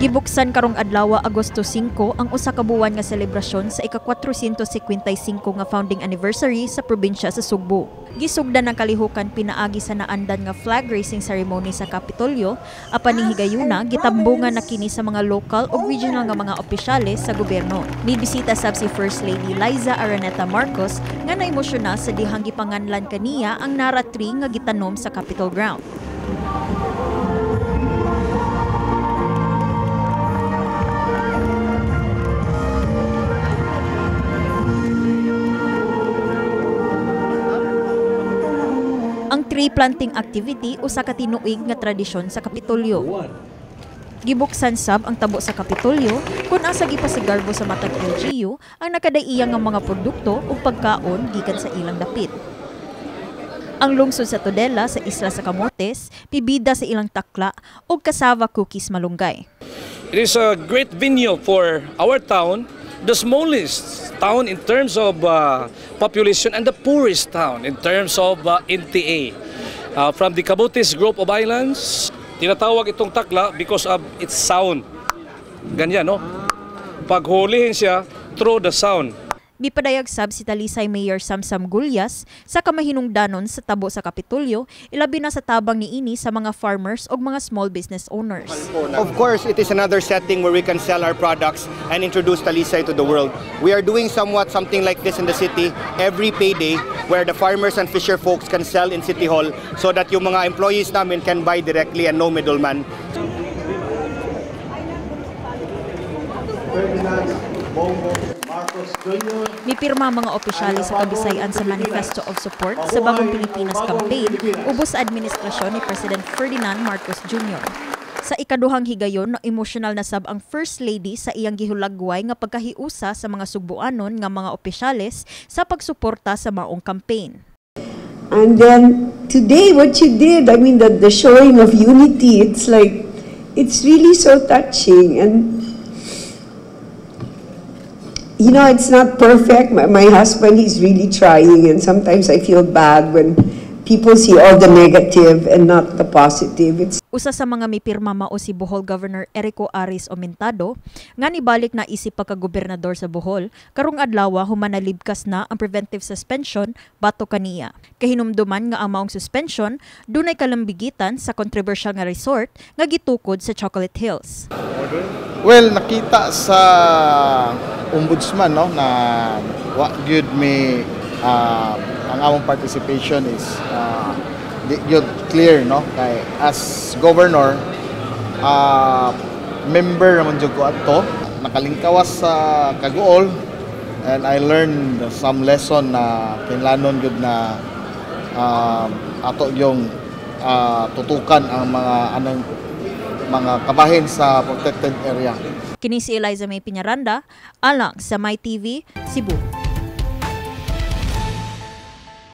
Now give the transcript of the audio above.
Gibuksan karong adlaw Agosto 5 ang usa ka buwan nga selebrasyon sa ika-455 nga founding anniversary sa probinsya sa Sugbo. Gisugdan ng kalihukan pinaagi sa naandan nga flag raising ceremony sa Kapitolyo, apan ning higayuna gitambungan na kini sa mga local ug regional nga mga opisyales sa gobyerno. Nibisita sab si First Lady Liza Araneta Marcos nga naemosyonar sa dihang gipanganlan kaniya ang Nara tree nga gitanom sa Capitol ground. Ang tree planting activity usa ka tinuig nga tradisyon sa Kapitolyo. Gibuksan sab ang tabo sa Kapitolyo kung asa gipasigarbo sa matag LGU ang nakadaiya nga mga produkto ug pagkaon gikan sa ilang dapit. Ang lungsod sa Tudela sa Isla sa Camotes pibida sa ilang takla ug cassava cookies malunggay. It is a great venue for our town, the smallest town in terms of population and the poorest town in terms of NTA. From the Camotes group of islands, tinatawag itong takla because of its sound. Ganyan, no? Paghulihin siya through the sound. Mipadayag sab si Talisay Mayor Samsam Gulyas sa kamahinungdanon sa tabo sa Kapitolyo, ilabi na sa tabang niini sa mga farmers o mga small business owners. Of course, it is another setting where we can sell our products and introduce Talisay to the world. We are doing something like this in the city every payday where the farmers and fisher folks can sell in City Hall so that yung mga employees namin can buy directly and no middleman. Mipirma mga opisyalis sa Kabisayan sa Manifesto of Support sa Bagong Pilipinas campaign ubos sa administrasyon ni President Ferdinand Marcos Jr. Sa ikaduhang higayon, emosyonal na sab ang First Lady sa iyang gihulagway nga pagkahiusa sa mga Sugboanon nga mga opisyales sa pagsuporta sa maong campaign. And then today what you did, I mean the showing of unity, it's really so touching. And you know, it's not perfect. My husband, he's really trying, and sometimes I feel bad when people see all the negative and not the positive. Usa sa mga mipirma mao si Bohol Governor Erico Aris Omentado nga nibalik na isip pagka-gobernador sa Bohol karong adlaw human nalibkas na ang preventive suspension bato kaniya. Kahinumduman nga ang maong suspension dunay kalambigitan sa controversial nga resort nga gitukod sa Chocolate Hills. Well, nakita sa ombudsman no na what good me ang among participation is yun clear no kay as governor member naman jud ko adto nakalingkawas sa Kaguol and I learned some lesson na kinlanon gud na ato yung tutukan ang mga kabahin sa protected area. Kini si Eliza May Piñaranda, alang sa My TV, Cebu.